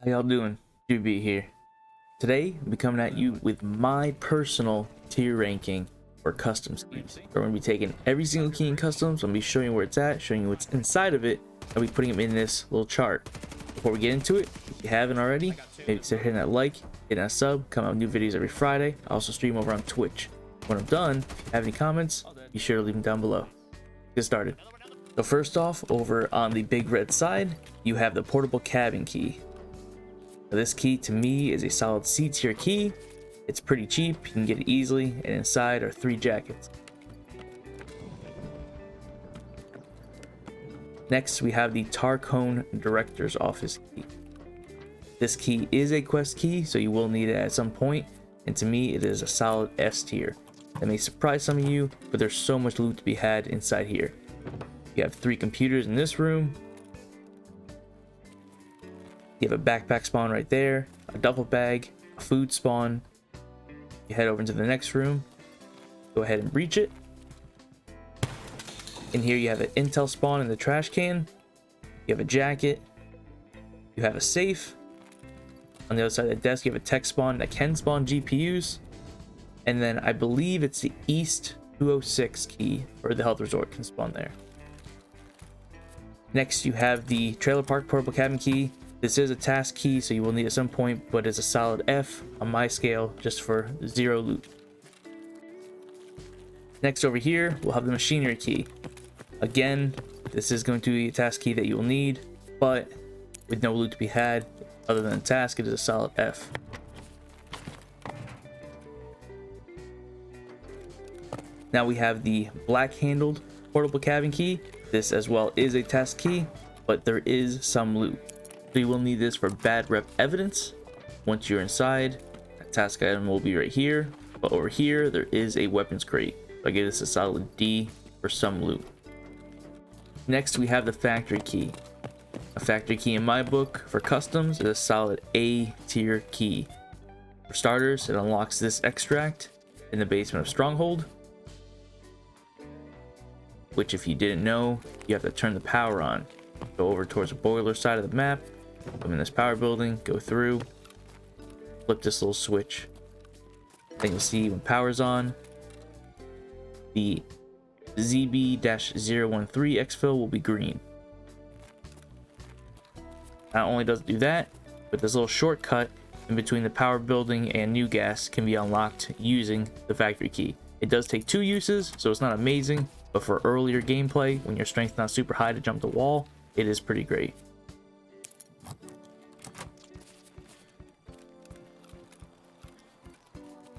How y'all doing? QB here. Today, I'll be coming at you with my personal tier ranking for customs keys. We're going to be taking every single key in customs. I'm going to be showing you where it's at, showing you what's inside of it. I'll be putting them in this little chart. Before we get into it, if you haven't already, maybe consider hitting that like, hitting that sub, come out with new videos every Friday. I also stream over on Twitch. When I'm done, if you have any comments, be sure to leave them down below. Get started. So first off, over on the big red side, you have the portable cabin key. Now, this key to me is a solid C tier key. It's pretty cheap, you can get it easily, and inside are 3 jackets. Next, we have the Tarkone Director's Office key. This key is a quest key, so you will need it at some point, and to me, it is a solid S tier. That may surprise some of you, but there's so much loot to be had inside here. You have 3 computers in this room. You have a backpack spawn right there, a duffel bag, a food spawn. You head over into the next room, go ahead and breach it. In here you have an intel spawn in the trash can. You have a jacket. You have a safe. On the other side of the desk you have a tech spawn that can spawn GPUs. And then I believe it's the East 206 key, or the health resort can spawn there. Next you have the trailer park portable cabin key. This is a task key, so you will need it at some point, but it's a solid F on my scale just for 0 loot. Next over here, we'll have the machinery key. Again, this is going to be a task key that you will need, but with no loot to be had, other than a task, it is a solid F. Now we have the black handled portable cabin key. This as well is a task key, but there is some loot. So you will need this for bad rep evidence. Once you're inside, a task item will be right here, but over here there is a weapons crate. So I give this a solid D for some loot. Next we have the factory key. A factory key in my book for customs is a solid A tier key. For starters, it unlocks this extract in the basement of Stronghold, which if you didn't know, you have to turn the power on. Go over towards the boiler side of the map, come in this power building, go through, flip this little switch. Then you'll see when power's on, the ZB-013 exfil will be green. Not only does it do that, but this little shortcut in between the power building and new gas can be unlocked using the factory key. It does take 2 uses, so it's not amazing, but for earlier gameplay, when your strength's not super high to jump the wall, it is pretty great.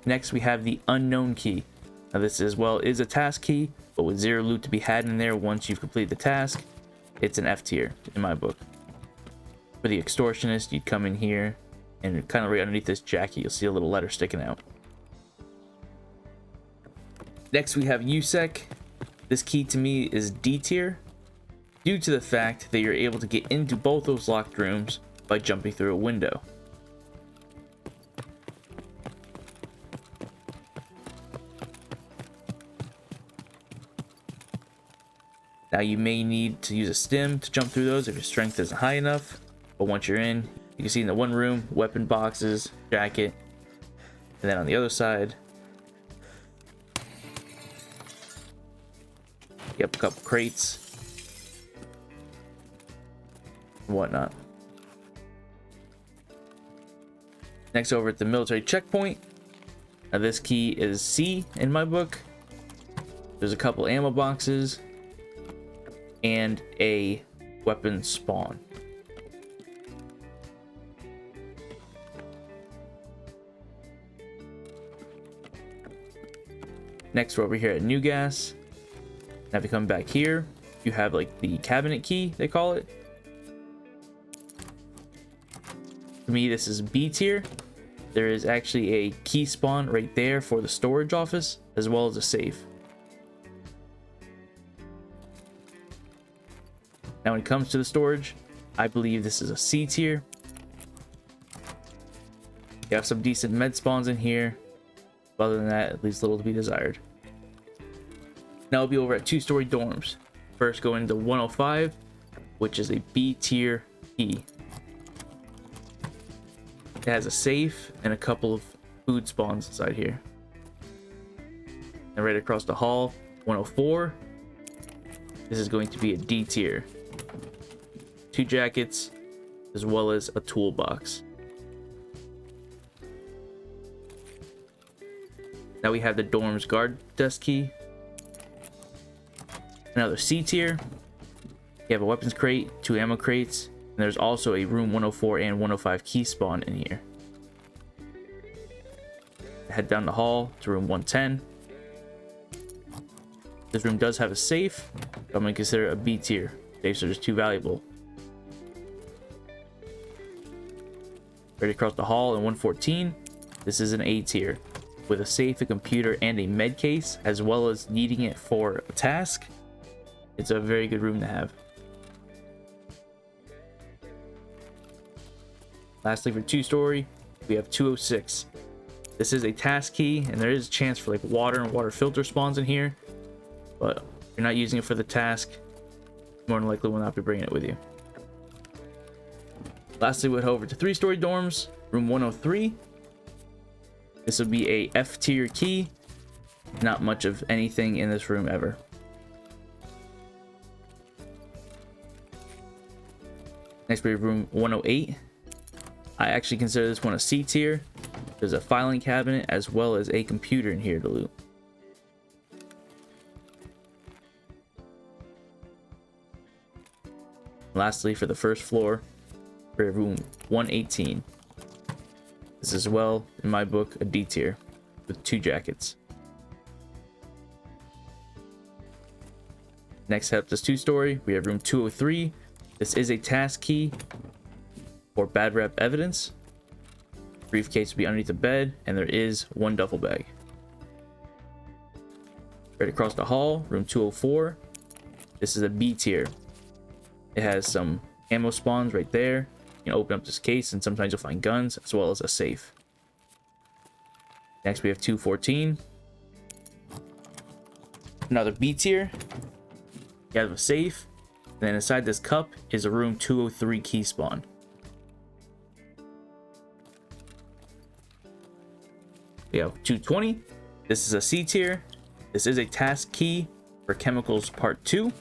Next we have the unknown key. Now this as well is a task key, but with 0 loot to be had in there once you've completed the task, it's an F tier in my book. For the extortionist, you'd come in here and kind of right underneath this jacket you'll see a little letter sticking out. Next we have USEC. This key to me is D tier due to the fact that you're able to get into both those locked rooms by jumping through a window. Now you may need to use a stim to jump through those if your strength isn't high enough, but once you're in, you can see in the one room, weapon boxes, jacket, and then on the other side, you have a couple crates and whatnot. Next, over at the military checkpoint, now this key is C in my book. There's a couple ammo boxes and a weapon spawn. Next, we're over here at New Gas. Now if you come back here, you have like the cabinet key, they call it. For me, this is B tier. There is actually a key spawn right there for the storage office, as well as a safe. Now when it comes to the storage, I believe this is a C tier. You have some decent med spawns in here, but other than that, it leaves little to be desired. Now we'll be over at 2-story dorms. First go into 105, which is a B tier key. It has a safe and a couple of food spawns inside here. And right across the hall, 104. This is going to be a D tier. 2 jackets, as well as a toolbox. Now we have the dorm's guard desk key. Another C tier. You have a weapons crate, 2 ammo crates, and there's also a room 104 and 105 key spawn in here. Head down the hall to room 110. This room does have a safe, but I'm going to consider it a B tier. Safes are just too valuable. Right across the hall in 114, this is an A tier. With a safe, a computer, and a med case, as well as needing it for a task. It's a very good room to have. Lastly, for 2-story, we have 206. This is a task key, and there is a chance for like water and water filter spawns in here. But if you're not using it for the task, more than likely will not be bringing it with you. Lastly, we'll head over to 3-story dorms, room 103. This will be a F tier key. Not much of anything in this room ever. Next, we have room 108. I actually consider this one a C tier. There's a filing cabinet as well as a computer in here to loot. Lastly, for the first floor, we have room 118. This is, well, in my book, a D tier with 2 jackets. Next, head up this 2-story. We have room 203. This is a task key for bad rep evidence. Briefcase will be underneath the bed, and there is 1 duffel bag. Right across the hall, room 204. This is a B tier. It has some ammo spawns right there. You can open up this case, and sometimes you'll find guns as well as a safe. Next, we have 214. Another B tier. You have a safe. And then inside this cup is a room 203 key spawn. We have 220. This is a C tier. This is a task key for chemicals part 2.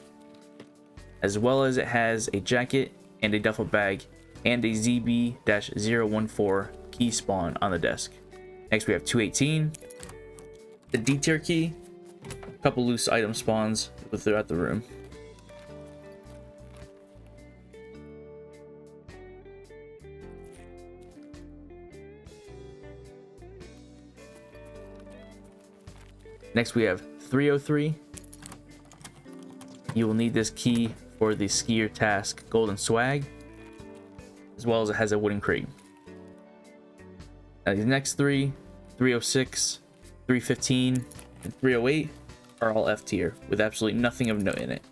As well as it has a jacket and a duffel bag and a ZB-014 key spawn on the desk. Next, we have 218. The D tier key. A couple loose item spawns throughout the room. Next, we have 303. You will need this key for the skier task golden swag, as well as it has a wooden crate. Now, the next 306, 315, and 308 are all F tier with absolutely nothing of note in it.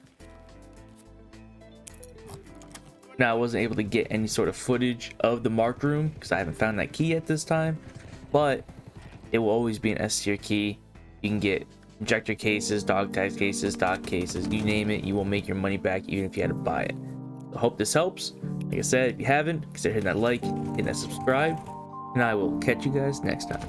Now, I wasn't able to get any sort of footage of the marked room because I haven't found that key at this time, but it will always be an S tier key. You can get injector cases, dog tag cases, dock cases, you name it, you will make your money back even if you had to buy it. So I hope this helps. Like I said, if you haven't, consider hitting that like, hitting that subscribe, and I will catch you guys next time.